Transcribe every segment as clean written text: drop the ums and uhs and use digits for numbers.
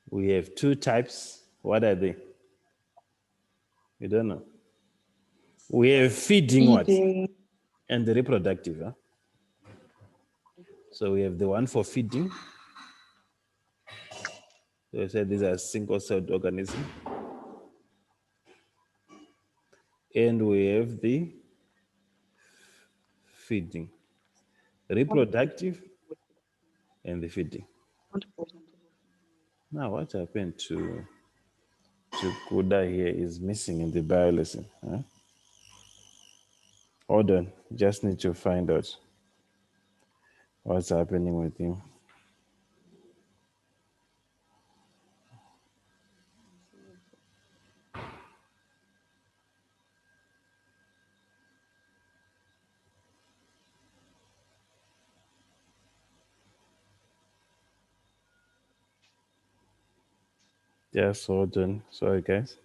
We have two types. What are they? You don't know. We have feeding what? And the reproductive. Huh? So we have the one for feeding. So we said these are single-celled organisms. And we have the feeding, reproductive, and the feeding. Now, what happened to Kuda here is missing in the bio lesson. Huh? Hold on, just need to find out what's happening with him. Just hold on. Sorry, guys.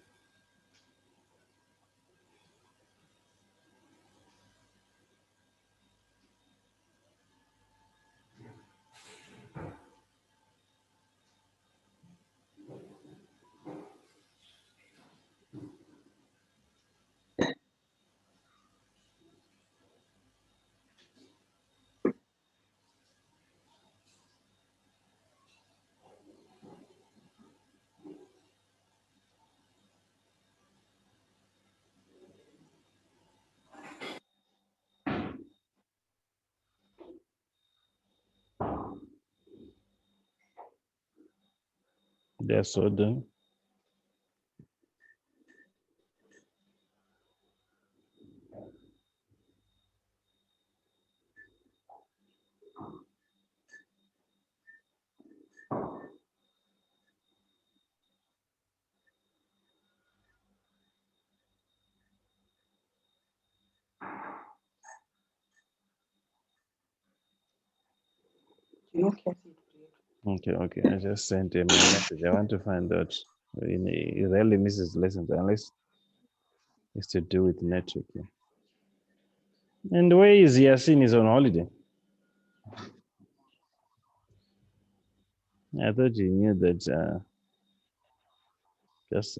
Just hold on. Okay. I just sent him a message. I want to find out. He rarely misses lessons unless it's to do with network. Yeah. And where is Yasin? Is on holiday. I thought you knew that. Just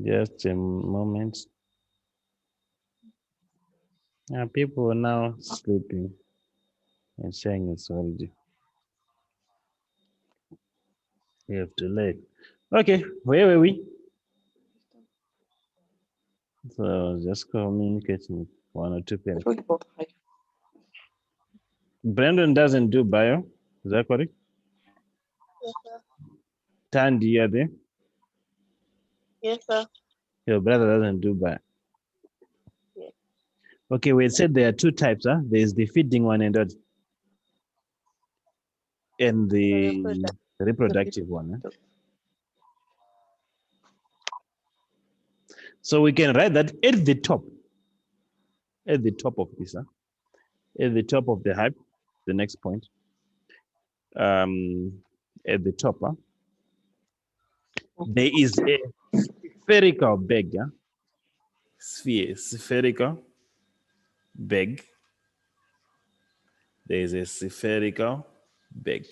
just a moment. People are now sleeping and saying it's holiday. You have to late. Okay, where were we? So I was just communicating with one or two parents. Brandon doesn't do bio. Is that correct? Yes, sir. Tandy, are there? Yes, sir. Your brother doesn't do bio. Yes. Okay, we said there are two types. There's the feeding one and the reproductive one. So we can write that at the top of this, at the top of the hype, the next point, at the top, there is a spherical bag, spherical bag. There is a spherical bag.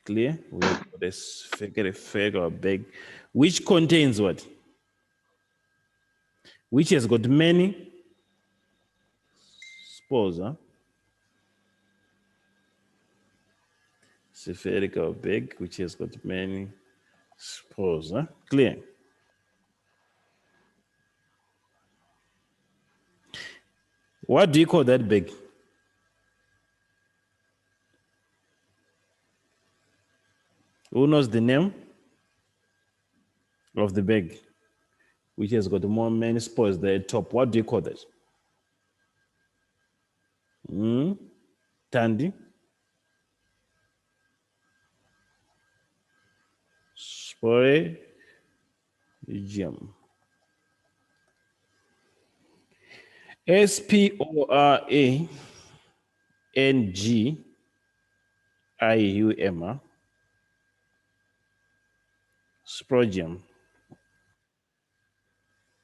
Clear? We have got a spherical bag, which contains what? Which has got many spores, Spherical bag, which has got many spores, Clear? What do you call that bag? Who knows the name? of the bag, which has got more many spores there at top. What do you call that? Tandy? Sporangium. Sporangium. Sporangium.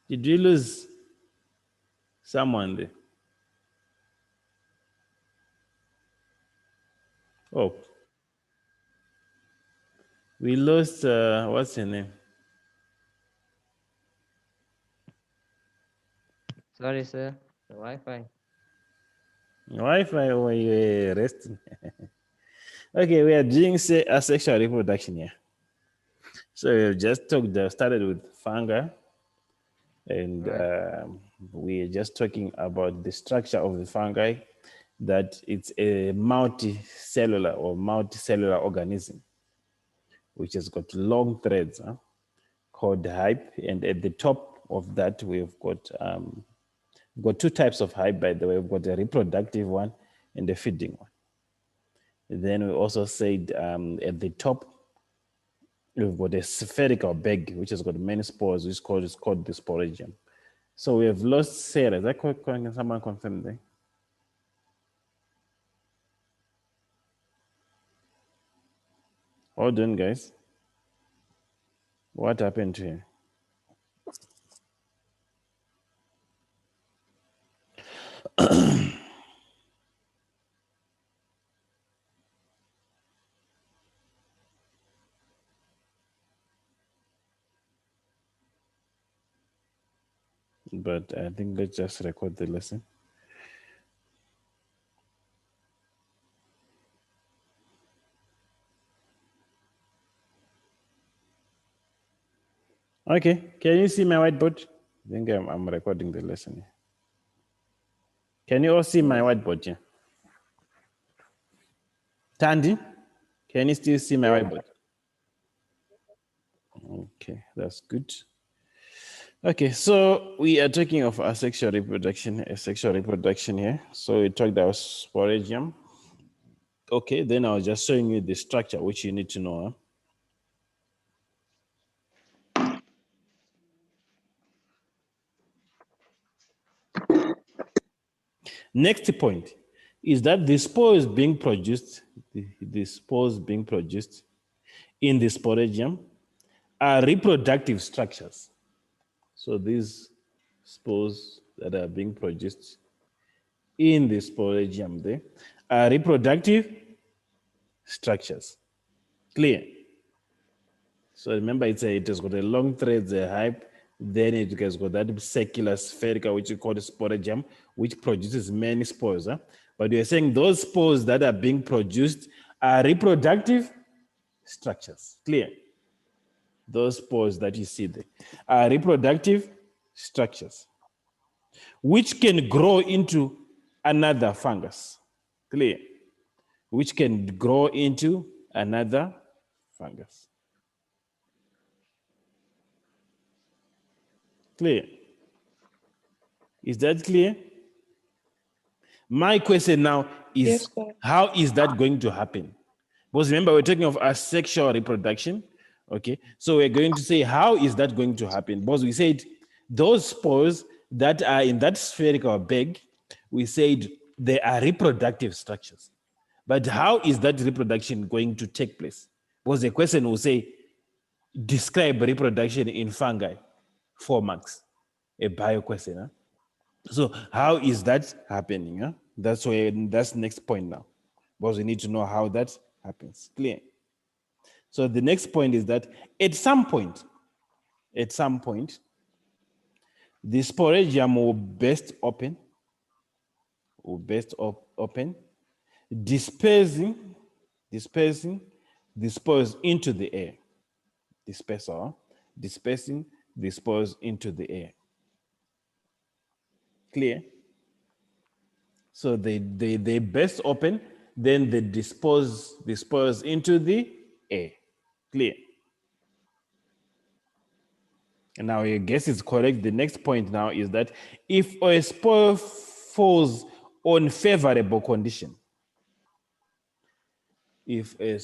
Did you lose someone there? Oh, we lost, what's her name? Sorry, sir. The Wi-Fi. Wi-Fi or you were resting? Okay, we are doing asexual reproduction here. So we've just started with fungi, and Right. we're just talking about the structure of the fungi, that it's a multicellular organism, which has got long threads called hype. And at the top of that, we've got two types of hype, by the way. We've got a reproductive one and a feeding one. Then we also said at the top, we've got a spherical bag, which has got many spores, which is called the sporangium. So we have lost Sarah. Is that correct? Can someone confirm there? Hold on, guys. What happened to her? But I think let's just record the lesson. Okay, can you see my whiteboard? I think I'm recording the lesson here. Can you all see my whiteboard here? Tandy, can you still see my whiteboard? Okay, that's good. Okay, so we are talking of asexual reproduction here. So we talked about sporangium. Okay, then I was just showing you the structure, which you need to know. Next point is that the spores being produced, the spores being produced in the sporangium are reproductive structures. So these spores that are being produced in the sporangium, they are reproductive structures. Clear? So remember, it has got a long thread, a hype, then it has got that circular spherical, which we call the sporangium, which produces many spores. But you're saying those spores that are being produced are reproductive structures. Clear? Those spores that you see there are reproductive structures, which can grow into another fungus. Clear? Which can grow into another fungus. Clear? Is that clear? My question now is, Yes, sir. how is that going to happen? Because remember, we're talking of asexual reproduction. Okay, so we're going to say, how is that going to happen? Because we said those spores that are in that spherical bag, we said they are reproductive structures. But how is that reproduction going to take place? Because the question will say, describe reproduction in fungi, 4 marks, a bio question. Huh? So how is that happening? Huh? That's the next point now, because we need to know how that happens. Clear? So the next point is that at some point, the sporangium will burst open, dispersing the spores into the air. Dispersing the spores into the air. Clear? So they burst open, then they dispose the spores into the air. Clear? And now your guess is correct. The next point now is that if a spore falls on favorable condition, if a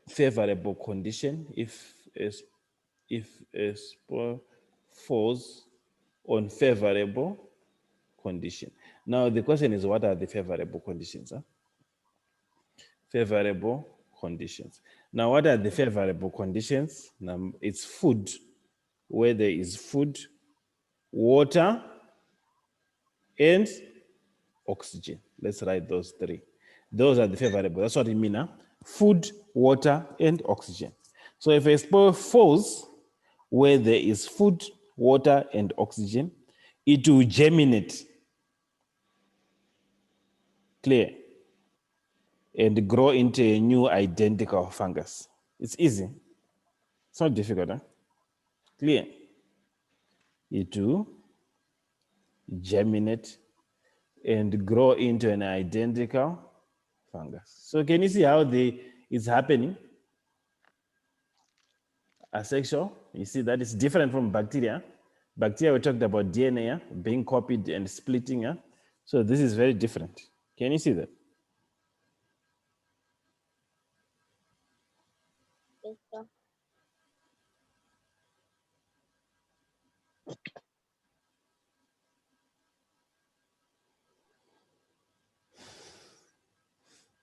favorable condition, if a spore falls on favorable condition. Now the question is, what are the favorable conditions? Huh? Favorable conditions. Now, what are the favorable conditions? Now, it's food, where there is food, water, and oxygen. Let's write those three. Those are the favorable. That's what I mean. Huh? Food, water, and oxygen. So if a spore falls where there is food, water, and oxygen, it will germinate. Clear? And grow into a new identical fungus. It's easy. It's not difficult. Huh? Clear? It will germinate and grow into an identical fungus. So can you see how it's happening? Asexual, you see that it's different from bacteria. Bacteria, we talked about DNA being copied and splitting. So this is very different. Can you see that? Yes, sir.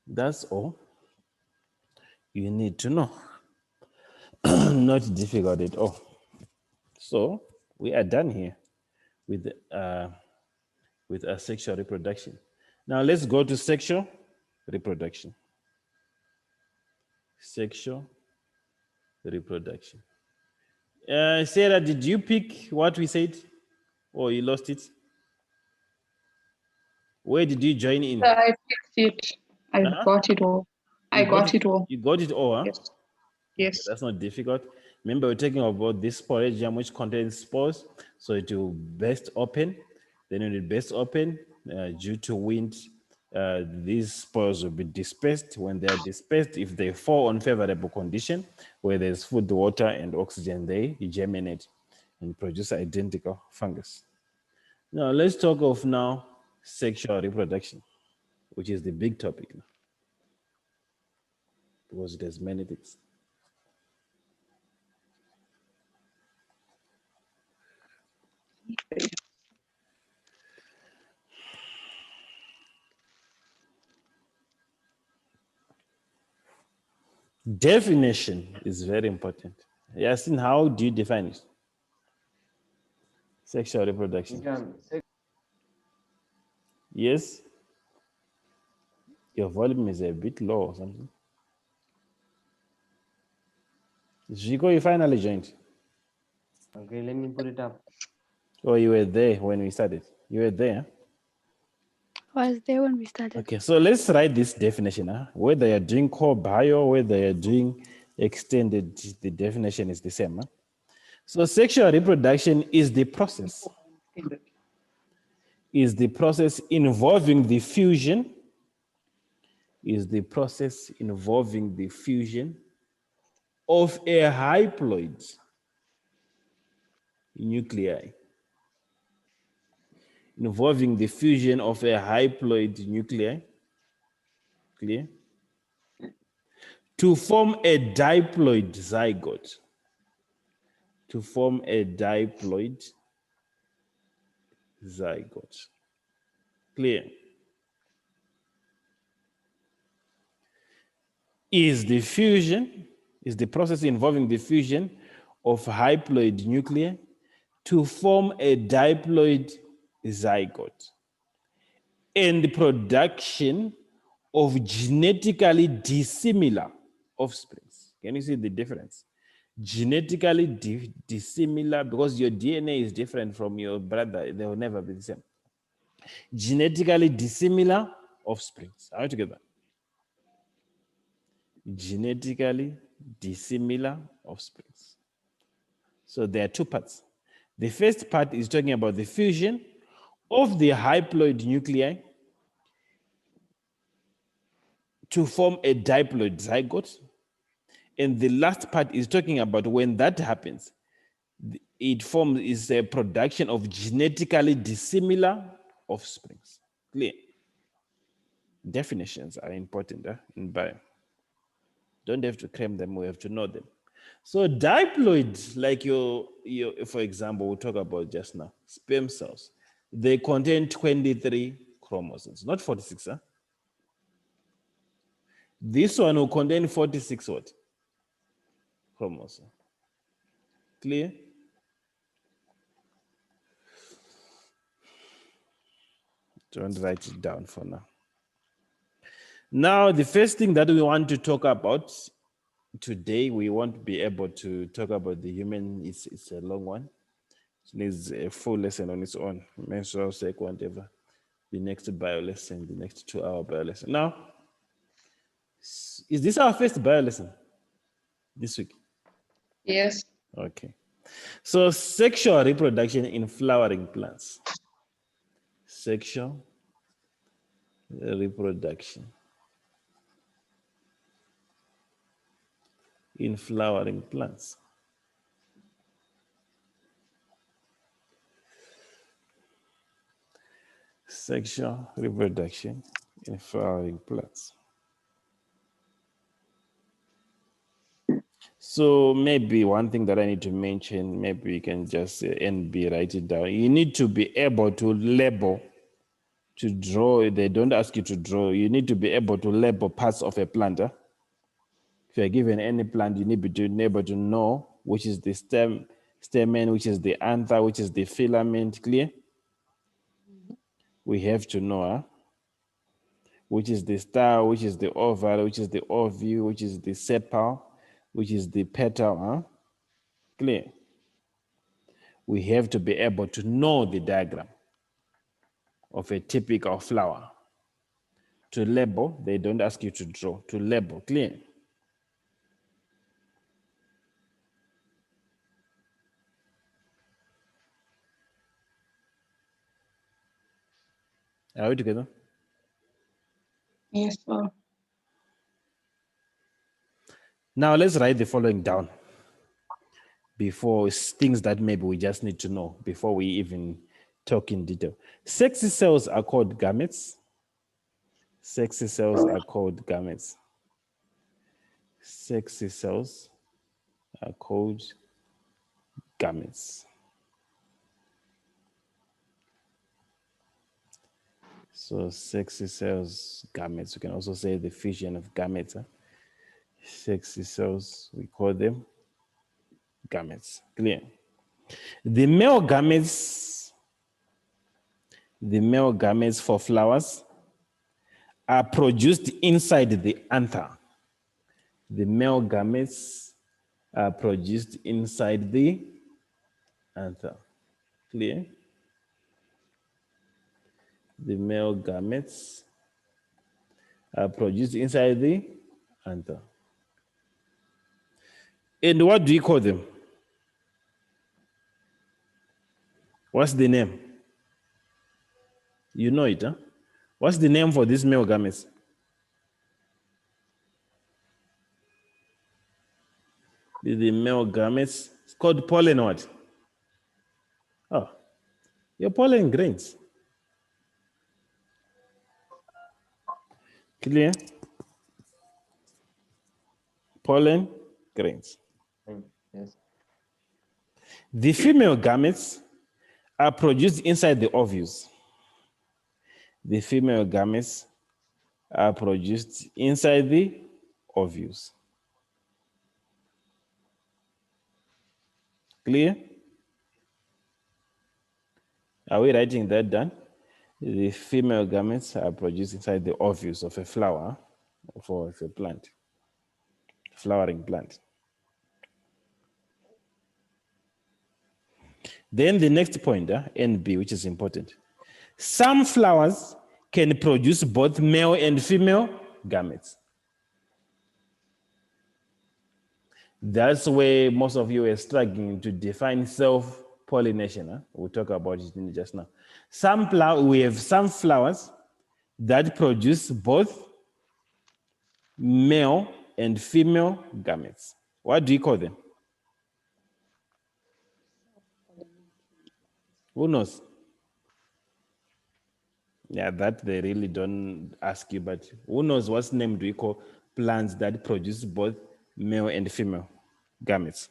That's all you need to know. Not difficult at all. So we are done here with sexual reproduction. Now let's go to sexual reproduction. Sexual reproduction. Sarah, did you pick what we said, or you lost it? Where did you join in? I fixed it. I got it all. I got it all. You got it all, huh? Yes. Okay, Yes. that's not difficult. Remember, we're talking about this sporangium which contains spores, so it will burst open. Then when it bursts open, due to wind, these spores will be dispersed. When they are dispersed, if they fall on favorable condition, where there's food, water, and oxygen, they germinate and produce identical fungus. Now, let's talk of now sexual reproduction, which is the big topic now, because it has many things. Definition is very important. Yasin, how do you define it? Sexual reproduction. Yes? Your volume is a bit low or something. Zico, you finally joined. Okay, let me put it up. Oh, you were there when we started. You were there. I was there when we started. Okay, so let's write this definition. Whether you're doing core bio, whether you're doing extended, the definition is the same. So sexual reproduction is the process. Is the process involving the fusion. Is the process involving the fusion of a haploid nuclei. Involving the fusion of a haploid nuclei. Clear? To form a diploid zygote. To form a diploid zygote. Clear? Is the process involving the fusion of haploid nuclei to form a diploid zygote and the production of genetically dissimilar offsprings. Can you see the difference? Genetically dissimilar, because your DNA is different from your brother. They will never be the same. Genetically dissimilar offsprings. Are we together? Genetically dissimilar offsprings. So there are two parts. The first part is talking about the fusion of the haploid nuclei to form a diploid zygote. And the last part is talking about when that happens, it forms is a production of genetically dissimilar offsprings. Clear? Definitions are important in bio. Don't have to claim them, we have to know them. So diploid, like your for example, we'll talk about just now, sperm cells, they contain 23 chromosomes, not 46, huh? This one will contain 46 what? Chromosomes. Clear? Don't write it down for now. Now, the first thing that we want to talk about today, we won't be able to talk about the human. It's a long one. It needs a full lesson on its own. Menstrual cycle, whatever. The next bio lesson, the next 2-hour bio lesson. Now, is this our first bio lesson this week? Yes. Okay. So sexual reproduction in flowering plants. Sexual reproduction in flowering plants. Sexual reproduction in flowering plants. So maybe one thing that I need to mention, maybe you can just NB write it down. You need to be able to label, to draw. They don't ask you to draw. You need to be able to label parts of a plant. If you're given any plant, you need to be able to know which is the stamen, which is the anther, which is the filament. Clear? We have to know which is the star, which is the oval, which is the ovule, which is the sepal, which is the petal. Clear? We have to be able to know the diagram of a typical flower. To label, they don't ask you to draw. To label, clear? Are we together? Yes, sir. Now let's write the following down before things that maybe we just need to know before we even talk in detail. Sexy cells are called gametes. Sexy cells are called gametes. Sexy cells are called gametes. So sexy cells, gametes. We can also say the fission of gametes. Sexy cells, we call them gametes. Clear? The male gametes for flowers are produced inside the anther. The male gametes are produced inside the anther. Clear? The male gametes are produced inside the anther. And what do you call them? What's the name? You know it, huh? What's the name for these male gametes? The male gametes, it's called pollen what? Oh, your pollen grains. Clear? Pollen grains. Yes. The female gametes are produced inside the ovules. The female gametes are produced inside the ovules. Clear? Are we writing that down? The female gametes are produced inside the ovules of a flower, of a plant, flowering plant. Then the next point, NB, which is important. Some flowers can produce both male and female gametes. That's where most of you are struggling to define self-pollination. We'll talk about it in just now. We have some flowers that produce both male and female gametes. What do you call them? Who knows? Yeah, that they really don't ask you, but who knows what name do we call plants that produce both male and female gametes?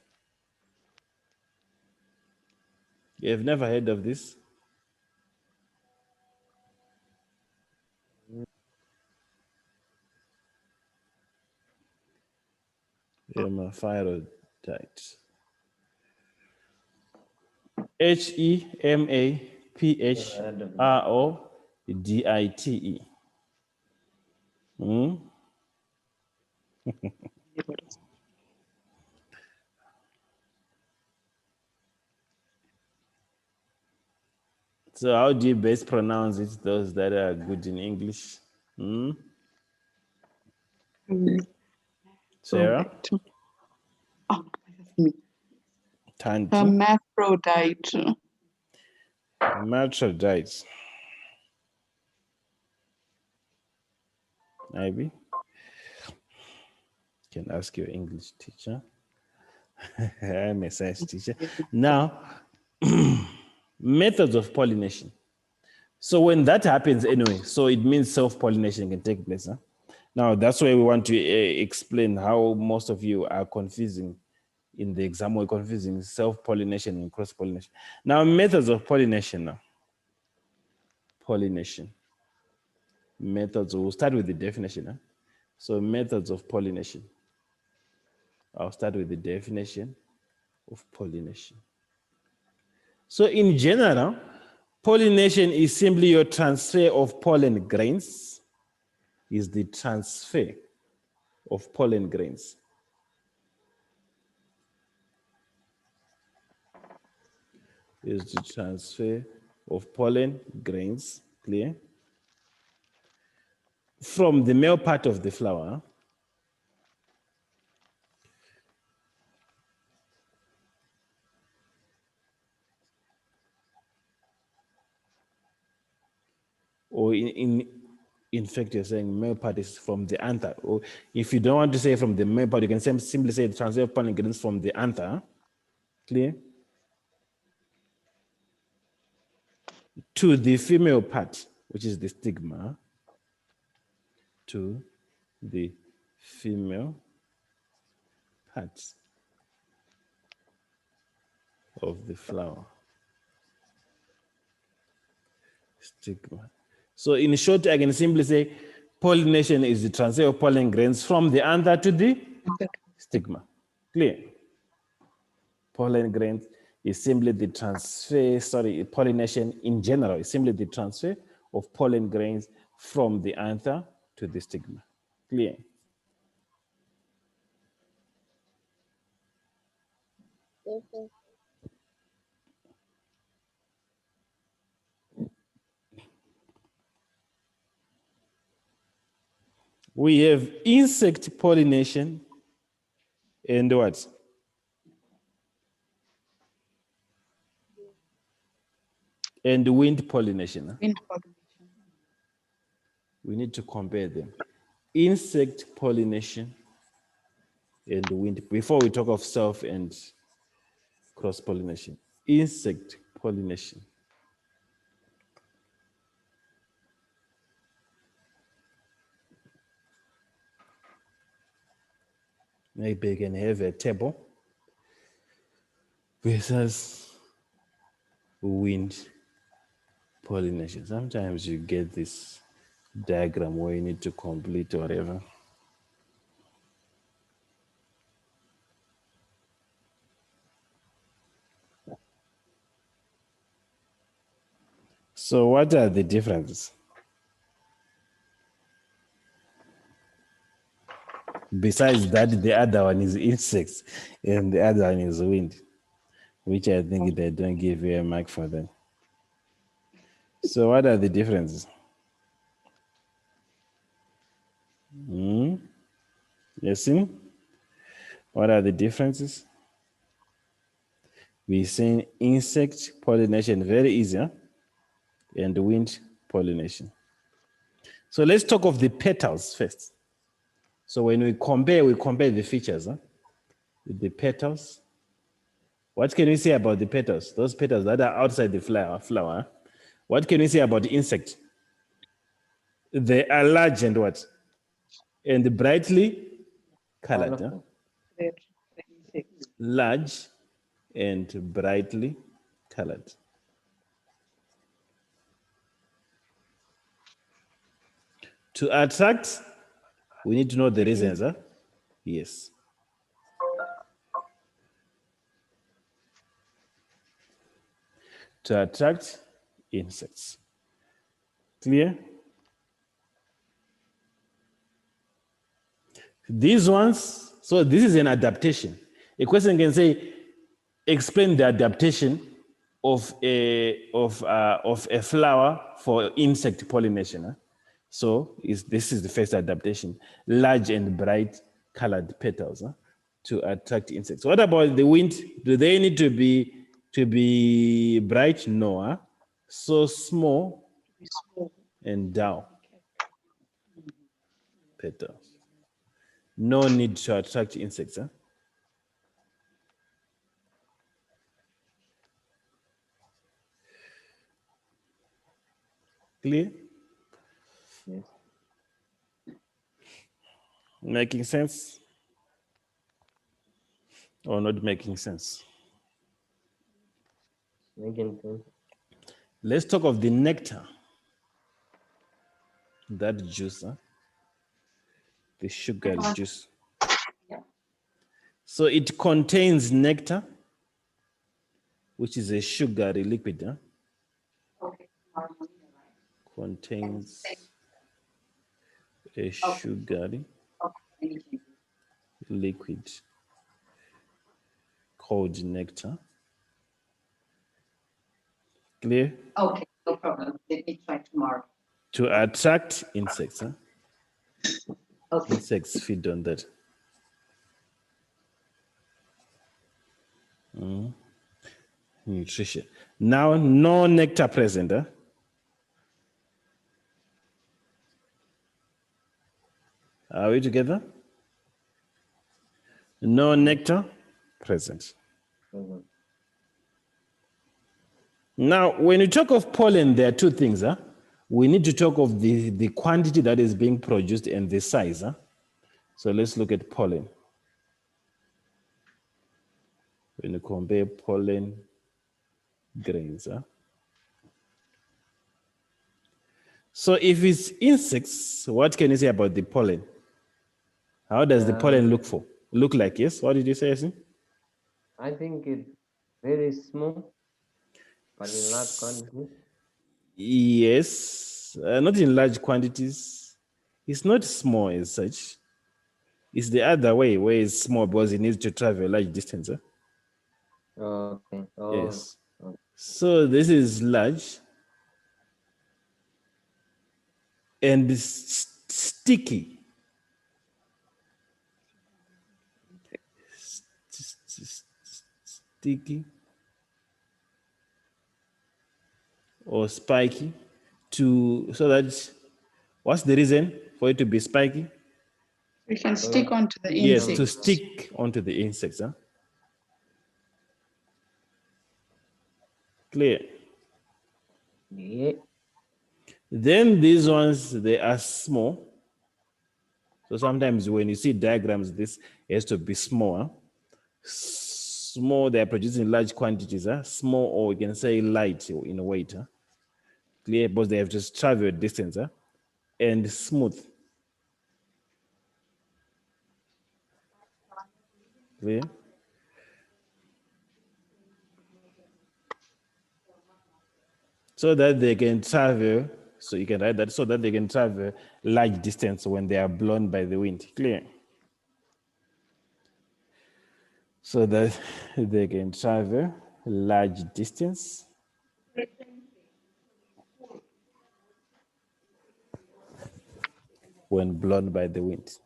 You've never heard of this? Hermaphrodite. Hemaphdite. Hmm? So how do you best pronounce it, those that are good in English? Hmm? Sarah? Oh, that's me. Tanti? Hermaphrodite. Hermaphrodite. Maybe. Can ask your English teacher. I'm a science teacher. Now, methods of pollination. So when that happens anyway, so it means self-pollination can take place. Huh? Now, that's why we want to explain how most of you are confusing in the exam. We're confusing self-pollination and cross-pollination. Now, methods of pollination now. Pollination. Methods, we'll start with the definition. Huh? So methods of pollination. I'll start with the definition of pollination. So in general, pollination is simply your transfer of pollen grains, is the transfer of pollen grains. Is the transfer of pollen grains, clear? From the male part of the flower or in fact, you're saying male part is from the anther. Or if you don't want to say from the male part, you can simply say the transfer of pollen grains from the anther, clear? To the female part, which is the stigma, to the female parts of the flower. Stigma. So in short, I can simply say pollination is the transfer of pollen grains from the anther to the stigma. Clear? Pollen grains is simply the transfer, pollination in general is simply the transfer of pollen grains from the anther to the stigma. Clear? Yes, sir. We have insect pollination and what? And wind pollination. Huh? Wind pollination. We need to compare them. Insect pollination and wind, before we talk of self and cross pollination. Insect pollination. Maybe you can have a table versus wind pollination. Sometimes you get this diagram where you need to complete whatever. So what are the differences? Besides that, the other one is insects and the other one is wind, which I think they don't give you a mark for that. So what are the differences? Listen, what are the differences? We're seeing insect pollination, very easy, huh? And wind pollination. So let's talk of the petals first. So when we compare the features, huh? The petals What can we say about the petals? Those petals that are outside the flower. What can we say about the insect? They are large and what? And brightly colored. Huh? Large and brightly colored. To attract, we need to know the reasons. Huh? Yes. To attract insects. Clear? These ones, so this is an adaptation. A question can say, explain the adaptation of a flower for insect pollination. Huh? So this is the first adaptation, large and bright colored petals to attract insects. What about the wind? Do they need to be bright? No. Huh? So small and down petals. No need to attract insects. Huh? Clear? Yes. Making sense? Or not making sense? Making sense. Let's talk of the nectar. That juice, huh? The sugary juice. So it contains nectar, which is a sugary liquid. Huh? Contains a sugary liquid called nectar. Clear? Okay, no problem. Let me try tomorrow. To attract insects. Huh? Okay. Insects feed on that. Nutrition. Now, no nectar present. Huh? Are we together? No nectar present. Mm-hmm. Now, when you talk of pollen, there are two things. Huh? We need to talk of the quantity that is being produced and the size. Huh? So let's look at pollen. When you compare pollen grains. Huh? So if it's insects, what can you say about the pollen? How does the pollen look like? Yes, what did you say, Yasin? I think it's very small, but in large quantity. Yes, not in large quantities. It's not small as such. It's the other way, where it's small because it needs to travel a large distance. Huh? Okay. Oh. Yes. So this is large and sticky. Sticky or spiky so that, what's the reason for it to be spiky? We can stick onto the Yes, insect. to stick onto the insects. Huh? Clear? Yeah. Then these ones, they are small. So sometimes when you see diagrams, this has to be small. Huh? Small, they are produced in large quantities. Huh? Small, or we can say light in weight. Huh? Clear? Because they have just traveled distance. Huh? And smooth. Clear? So that they can travel, so you can write that, so that they can travel large distance when they are blown by the wind. Clear? So that they can travel large distance when blown by the wind.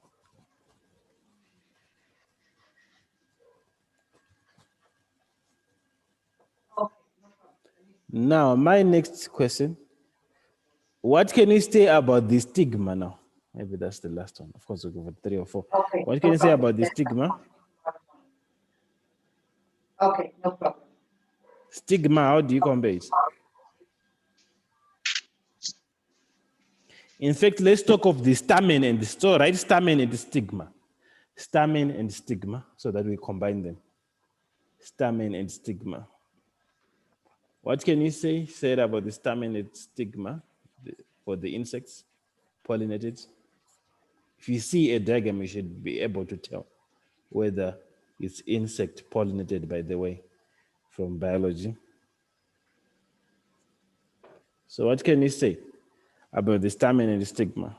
Now, my next question, what can you say about the stigma now? Maybe that's the last one. Of course, we'll go for 3 or 4. Okay. What can you say about the stigma? Okay, no problem. Stigma, how do you compare it? In fact, let's talk of the stamen and the store, right? Stamen and the stigma. Stamen and stigma, so that we combine them. Stamen and stigma. What can you say about the stamen and stigma for the insects pollinated? If you see a diagram, you should be able to tell whether it's insect pollinated, by the way, from biology. So what can you say about the stamen and the stigma?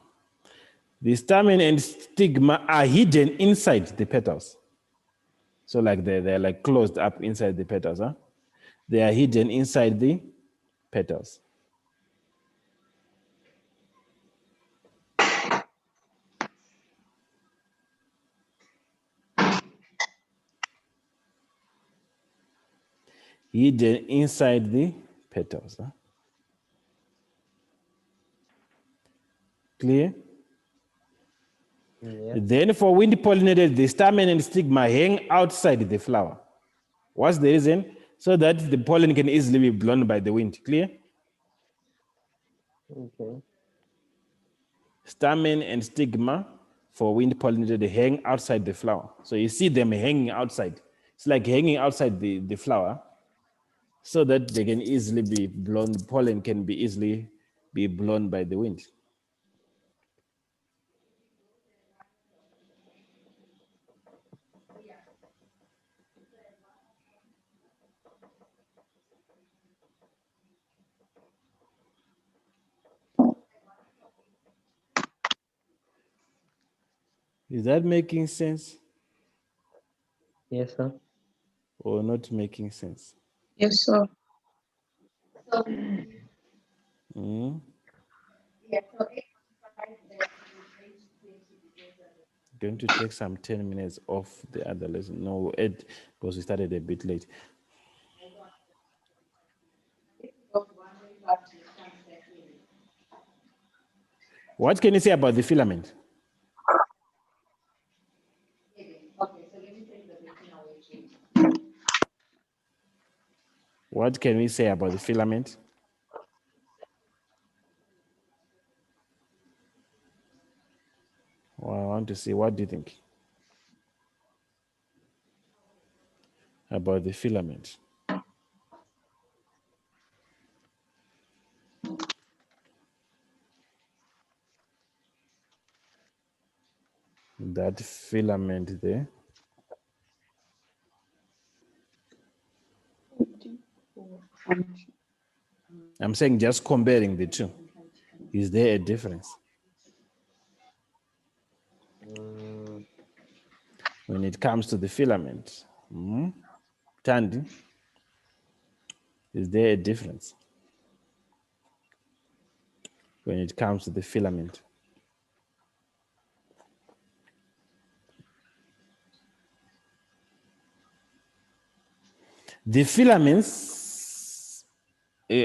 The stamen and stigma are hidden inside the petals. So like they're like closed up inside the petals, huh? They are hidden inside the petals. Hidden inside the petals, huh? Clear? Yeah. Then for wind pollinated, the stamen and stigma hang outside the flower. What's the reason? So that the pollen can easily be blown by the wind. Clear? Okay. Stamen and stigma for wind pollinated, they hang outside the flower. So you see them hanging outside. It's like hanging outside the flower so that they can easily be blown, pollen can be easily be blown by the wind. Is that making sense Yes, sir. or not making sense? Yes, sir. Mm? Going to take some 10 minutes off the other lesson. No, Ed, because we started a bit late. What can you say about the filament? What can we say about the filament? Well, I want to see, what do you think about the filament? That filament there. I'm saying just comparing the two. Is there a difference? When it comes to the filament, Tandy, is there a difference when it comes to the filament? The filaments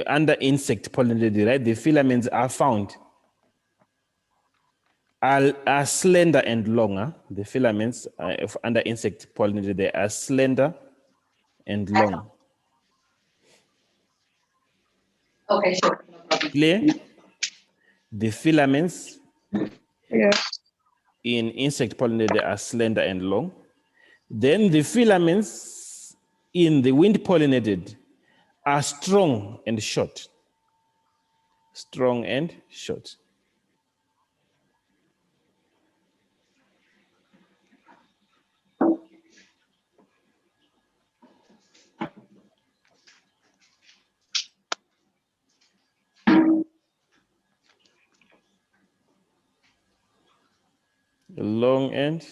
under insect pollinated, right? The filaments are found are slender and longer. The filaments under insect pollinated, they are slender and long. Okay, sure. Clear? The filaments Yes. in insect pollinated, they are slender and long. Then the filaments in the wind pollinated are strong and short. Strong and short. Long and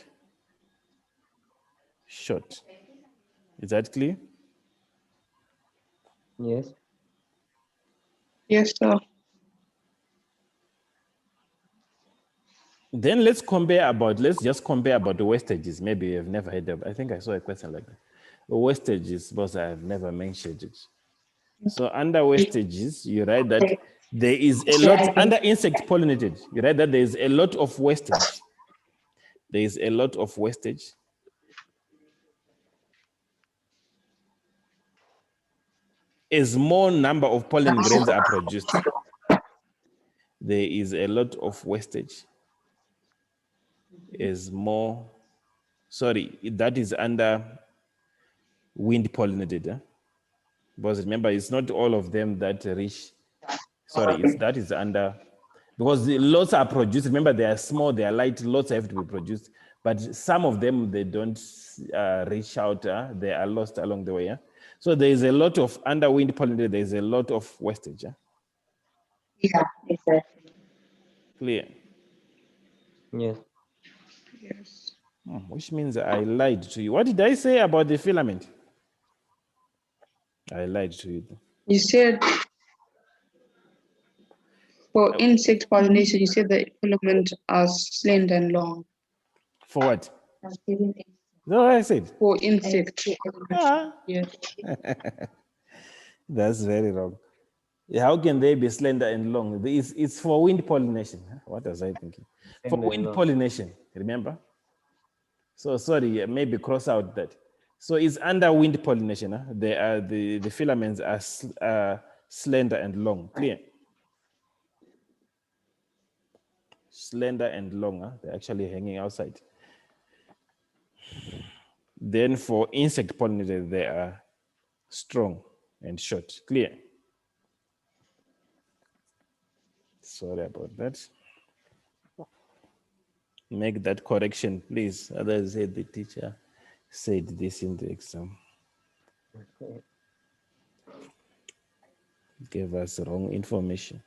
short. Is that clear? Yes. Yes, sir. Then let's just compare about the wastages. Maybe you've never heard of. I think I saw a question like that. Wastages, but I've never mentioned it. So under wastages, you write that there is a lot, under insect pollinated, you write that there is a lot of wastage. There is a lot of wastage. a small number of pollen grains are produced, there is a lot of wastage. That is under wind pollinated. Because remember, it's not all of them that reach. That is under, because the lots are produced. Remember, they are small, they are light, lots have to be produced. But some of them, they don't reach out. They are lost along the way. So there is a lot of under wind pollinated, there is a lot of wastage. Yeah, exactly. Clear? Yes. Yes. Which means I lied to you. What did I say about the filament? I lied to you. You said for insect pollination, you said the filaments are slender and long. For what? No, I said. For insect pollination. Yes. That's very wrong. How can they be slender and long? It's for wind pollination. What was I thinking? For wind pollination, remember? So sorry, maybe cross out that. So it's under wind pollination. The filaments are slender and long. Clear? Slender and long. They're actually hanging outside. Then for insect pollinators, they are strong and short. Clear? Sorry about that. Make that correction, please. Otherwise, the teacher said this in the exam. Gave us wrong information.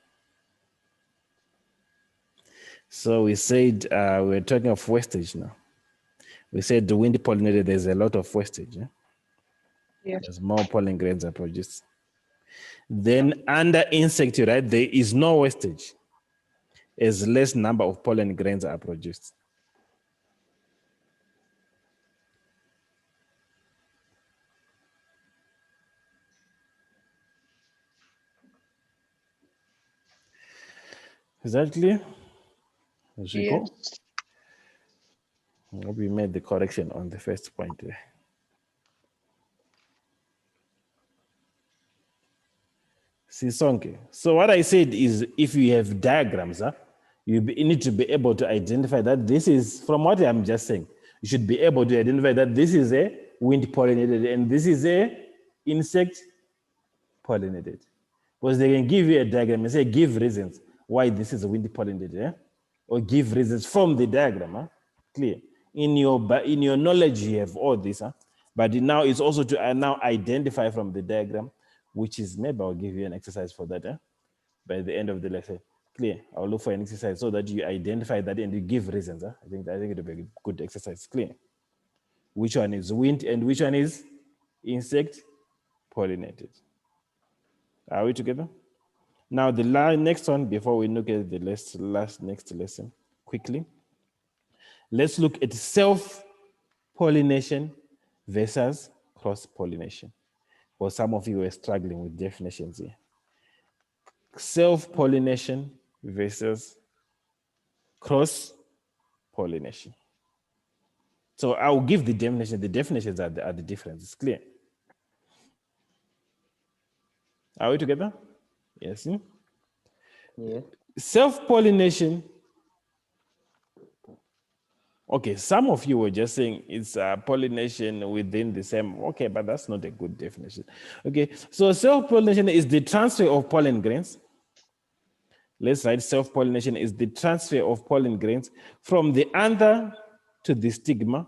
So we said we're talking of wastage now. We said the wind pollinated, there's a lot of wastage. Yes. There's more pollen grains are produced. Then under insect, right, there is no wastage as less number of pollen grains are produced. Is that clear? Yes. I hope we made the correction on the first point there. Sisonke. So what I said is if you have diagrams, you need to be able to identify that this is, from what I'm just saying, you should be able to identify that this is a wind pollinated and this is a insect pollinated. Because they can give you a diagram and say, give reasons why this is a wind pollinated, or give reasons from the diagram. Clear? In your knowledge, you have all this, but now it's also to now identify from the diagram, which is, maybe I'll give you an exercise for that by the end of the lecture. Clear? I'll look for an exercise so that you identify that and you give reasons. I think it'll be a good exercise. Clear? Which one is wind and which one is insect pollinated? Are we together? Now the next one, before we look at the next lesson, quickly, let's look at self-pollination versus cross-pollination. Well, some of you were struggling with definitions here. Self-pollination versus cross-pollination. So I'll give the definition. The definitions are the difference. It's clear. Are we together? Yes. Yes. Self-pollination. Okay, some of you were just saying it's pollination within the same. Okay, but that's not a good definition. Okay, so self-pollination is the transfer of pollen grains. Let's write self-pollination is the transfer of pollen grains from the anther to the stigma.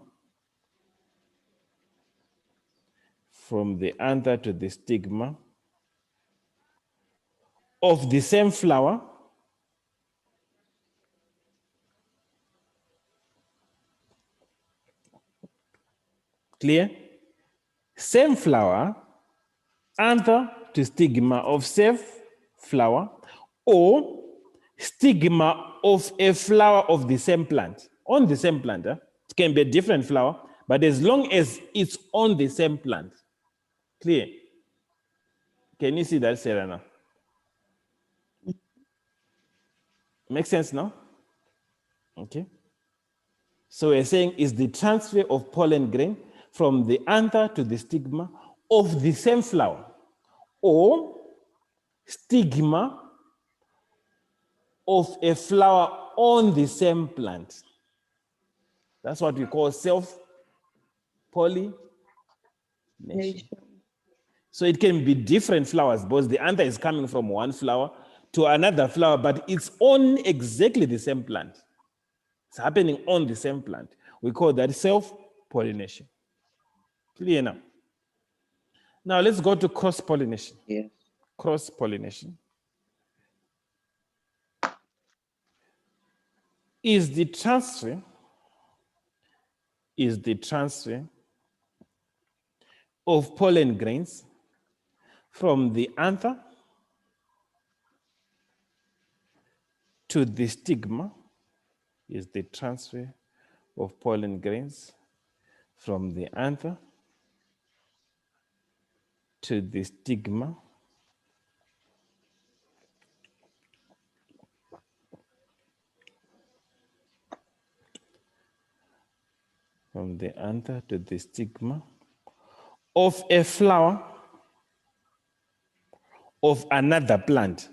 From the anther to the stigma of the same flower. Clear? Same flower, anther to stigma of same flower, or stigma of a flower of the same plant. On the same plant, it can be a different flower, but as long as it's on the same plant. Clear? Can you see that, Sarah, now? Makes sense now? Okay. So we're saying is the transfer of pollen grain from the anther to the stigma of the same flower or stigma of a flower on the same plant. That's what we call self-pollination. Nation. So it can be different flowers, because the anther is coming from one flower to another flower, but it's on exactly the same plant. It's happening on the same plant. We call that self-pollination. Clear now? Now let's go to cross-pollination. Yes. Cross-pollination is the transfer of pollen grains from the anther to the stigma, is the transfer of pollen grains from the anther to the stigma from the anther to the stigma of a flower of another plant,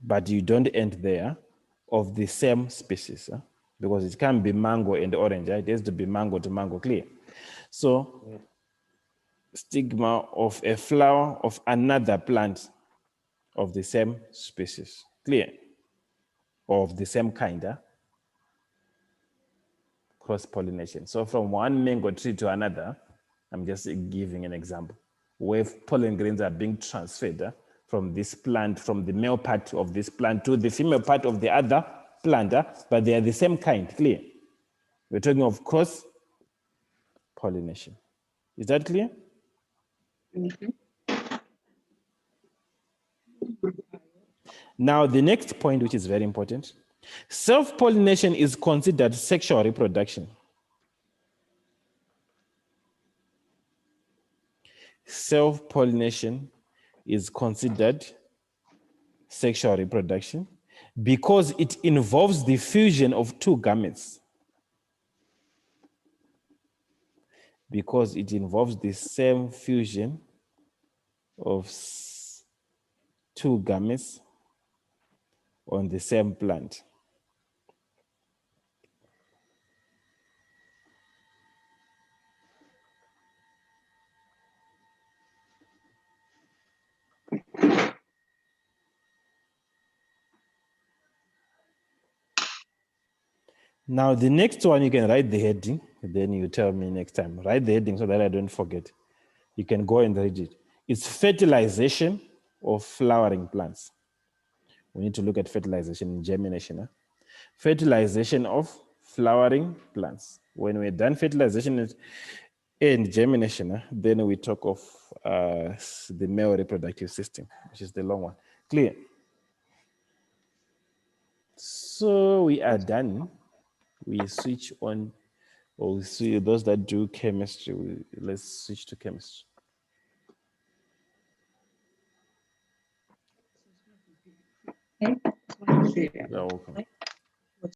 but you don't end there, of the same species, because it can't be mango and orange, right? It has to be mango to mango, clear? So stigma of a flower of another plant of the same species, clear? Or of the same kind, cross-pollination. So from one mango tree to another, I'm just giving an example, where pollen grains are being transferred from this plant, from the male part of this plant to the female part of the other plant, but they are the same kind, clear? We're talking of cross-pollination. Is that clear? Mhm. Now, the next point, which is very important, self-pollination is considered sexual reproduction. Self-pollination is considered sexual reproduction because it involves the fusion of two gametes. Because it involves the same fusion of two gametes on the same plant. Now, the next one, you can write the heading, then you tell me next time. Write the heading so that I don't forget. You can go and read it. It's fertilization of flowering plants. We need to look at fertilization and germination. Fertilization of flowering plants. When we're done fertilization and germination, then we talk of the male reproductive system, which is the long one. Clear? So we are done. We switch on, or we see those that do chemistry, let's switch to chemistry. Okay. You're welcome.